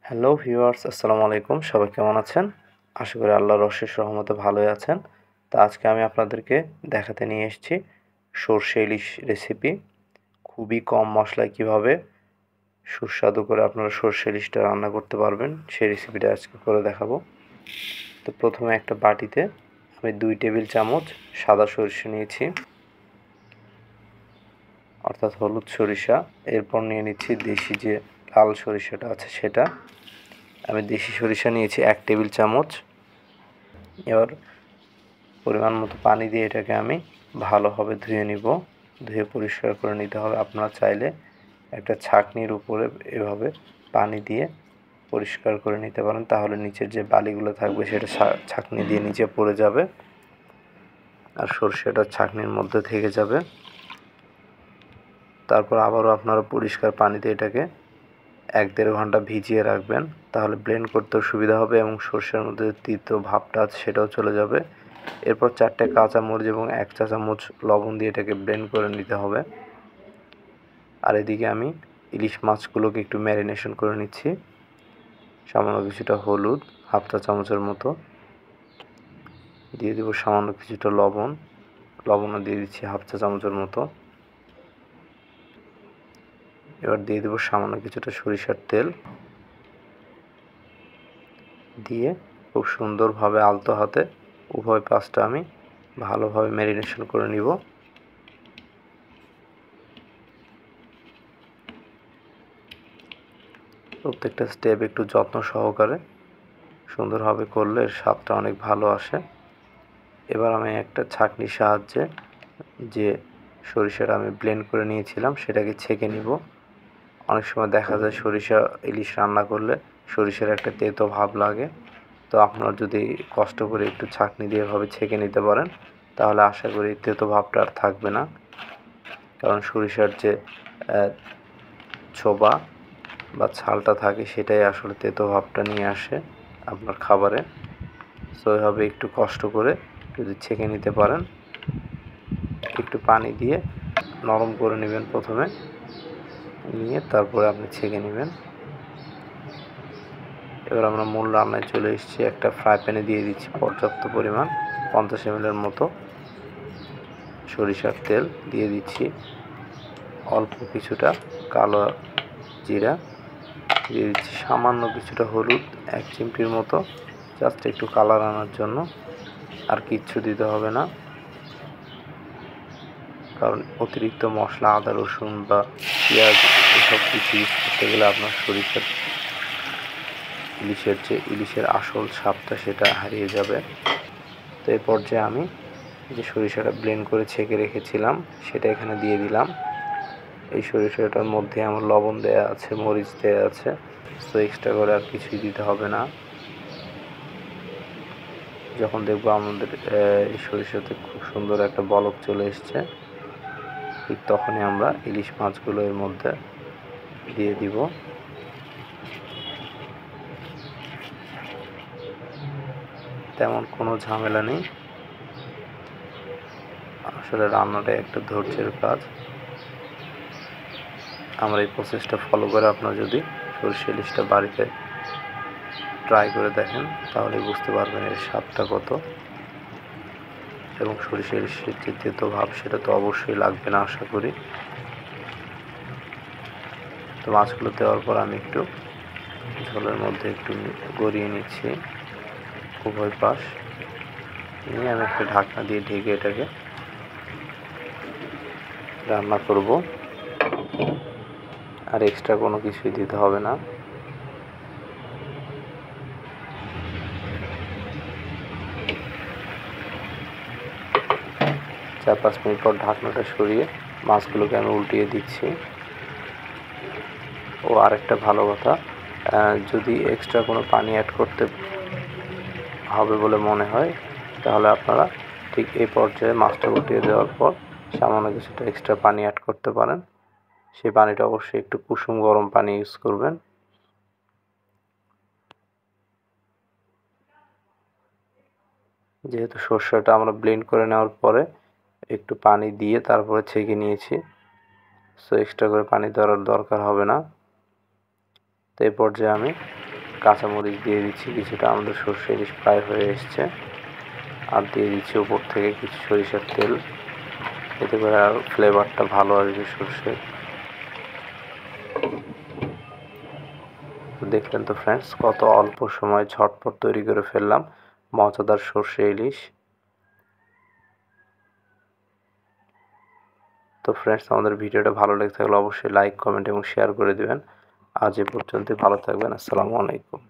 Hello viewers, আসসালামু আলাইকুম। সবাই কেমন আছেন? আশা করি আল্লাহর অশেষ রহমতে ভালোই আছেন। তো আজকে আমি আপনাদেরকে দেখাতে নিয়ে এসেছি সরষে ইলিশ রেসিপি। খুবই কম মশলায় কীভাবে সুস্বাদু করে আপনারা সরষে ইলিশটা রান্না করতে পারবেন, সেই রেসিপিটা আজকে করে দেখাবো। তো প্রথমে একটা বাটিতে আমি 2 টেবিল চামচ সাদা সরিষা নিয়েছি, অর্থাৎ হলুদ সরিষা। এরপর নিয়ে নিচ্ছি দেশি যে লাল সরিষাটা আছে সেটা। আমি দেশি সরিষা নিয়েছি 1 টেবিল চামচ। এবার পরিমাণ মতো পানি দিয়ে এটাকে আমি ভালোভাবে ধুয়ে নিব। ধুয়ে পরিষ্কার করে নিতে হবে। আপনারা চাইলে একটা ছাঁকনির উপরে এভাবে পানি দিয়ে পরিষ্কার করে নিতে পারেন, তাহলে নিচের যে বালিগুলো থাকবে সেটা ছাঁকনি দিয়ে নিচে পড়ে যাবে আর সরষেটা ছাঁকনির মধ্যে থেকে যাবে। তারপর আবারও আপনারা পরিষ্কার পানিতে এটাকে 1-1.5 ঘন্টা ভিজিয়ে রাখবেন, তাহলে ব্লেন্ড করতেও সুবিধা হবে এবং সরষের মধ্যে যে তিতো ভাবটা আছে সেটাও চলে যাবে। এরপর 4টে কাঁচামরিচ এবং 1 চা চামচ লবণ দিয়ে এটাকে ব্লেন্ড করে নিতে হবে। আর এদিকে আমি ইলিশ মাছগুলোকে একটু ম্যারিনেশন করে নিচ্ছি। সামান্য কিছুটা হলুদ, 1/2 চা চামচের মতো দিয়ে দেবো। সামান্য কিছুটা লবণও দিয়ে দিচ্ছি 1/2 চা চামচের মতো। এবার দিয়ে দেবো সামান্য কিছুটা সরিষার তেল দিয়ে খুব সুন্দরভাবে আলতো হাতে উভয় পাশটা আমি ভালোভাবে ম্যারিনেশন করে নিব। প্রত্যেকটা স্টেপ একটু যত্ন সহকারে সুন্দরভাবে করলে এর স্বাদটা অনেক ভালো আসে। এবার আমি একটা ছাঁকনির সাহায্যে যে সরিষাটা আমি ব্লেন্ড করে নিয়েছিলাম সেটাকে ছেঁকে নিব। অনেক সময় দেখা যায় সরিষা ইলিশ রান্না করলে সরিষার একটা তেতো ভাব লাগে। তো আপনারা যদি কষ্ট করে একটু ছাঁকনি দিয়ে এভাবে ছেঁকে নিতে পারেন, তাহলে আশা করি তেতো ভাবটা আর থাকবে না। কারণ সরিষার যে ছোবা বা ছালটা থাকে সেটাই আসলে তেতো ভাবটা নিয়ে আসে আপনার খাবারে। সো এভাবে একটু কষ্ট করে যদি ছেঁকে নিতে পারেন, একটু পানি দিয়ে নরম করে নেবেন প্রথমে, নিয়ে তারপরে আপনি ছেঁকে নেবেন। এবার আমরা মূল রান্নায় চলে এসেছি। একটা ফ্রাই প্যানে দিয়ে দিচ্ছি পর্যাপ্ত পরিমাণ 50 ml মতো সরিষার তেল, দিয়ে দিচ্ছি অল্প কিছুটা কালো জিরা, দিয়ে দিচ্ছি সামান্য কিছুটা হলুদ 1 চিমটির মতো, জাস্ট একটু কালার আনার জন্য, আর কিচ্ছু দিতে হবে না। কারণ অতিরিক্ত মশলা আদা রসুন বা পেঁয়াজ এসব কিছু ইউজ করতে গেলে আপনার ইলিশের আসল স্বাদটা সেটা হারিয়ে যাবে। তো এই পর্যায়ে আমি যে সরিষাটা ব্লেন্ড করে ছেঁকে রেখেছিলাম সেটা এখানে দিয়ে দিলাম। এই সরিষাটার মধ্যে আমার লবণ দেওয়া আছে, মরিচ দেওয়া আছে, তো এক্সট্রা করে আর কিছুই দিতে হবে না। যখন দেখবো আমাদের এই সরিষাতে খুব সুন্দর একটা বলক চলে এসছে, ঠিক তখনই আমরা ইলিশ মাছগুলো এর মধ্যে দিয়ে দিব। তেমন কোনো ঝামেলা নেই, আসলে রান্নাটা একটা ধৈর্যের কাজ। আমার এই প্রসেসটা ফলো করে আপনারা যদি সরষে ইলিশটা বাড়িতে ট্রাই করে দেখেন, তাহলে বুঝতে পারবেন এর স্বাদটা কত। এবং সরষে ইলিশের যে তেতো ভাব সেটা তো অবশ্যই লাগবে না আশা করি। তো মাছগুলো দেওয়ার পর আমি একটু ঝোলের মধ্যে একটু গড়িয়ে নিচ্ছি উভয় পাশ নিয়ে। আমি একটা ঢাকনা দিয়ে ঢেকে এটাকে রান্না করব, আর এক্সট্রা কোনো কিছুই দিতে হবে না। চার 5 মিনিট পর ঢাকনাটা সরিয়ে মাছগুলোকে আমি উল্টিয়ে দিচ্ছি। ও আরেকটা ভালো কথা, যদি এক্সট্রা কোনো পানি অ্যাড করতে হবে বলে মনে হয়, তাহলে আপনারা ঠিক এই পর্যায়ে মাছটা উল্টিয়ে দেওয়ার পর সামান্য কিছুটা এক্সট্রা পানি অ্যাড করতে পারেন। সেই পানিটা অবশ্যই একটু কুসুম গরম পানি ইউজ করবেন। যেহেতু সরষেটা আমরা ব্লেন্ড করে নেওয়ার পরে একটু পানি দিয়ে তারপরে ছেঁকে নিয়েছি, সো এক্সট্রা করে পানি দেওয়ার দরকার হবে না। তো এই পর্যায়ে আমি কাঁচামরিচ দিয়ে দিচ্ছি কিছুটা, আমাদের সর্ষে ইলিশ প্রায় হয়ে এসছে। আর দিয়ে দিচ্ছি উপর থেকে কিছু সরিষার তেল, এতে করে আর ফ্লেভারটা ভালো আসবে সর্ষের। দেখলেন তো ফ্রেন্ডস, কত অল্প সময় ঝটপট তৈরি করে ফেললাম মজাদার সর্ষে ইলিশ। তো ফ্রেন্ডস, আমাদের ভিডিওটা ভালো লেগে থাকলে অবশ্যই লাইক, কমেন্ট এবং শেয়ার করে দেবেন। আজ এ পর্যন্ত, ভালো থাকবেন। আসসালামু আলাইকুম।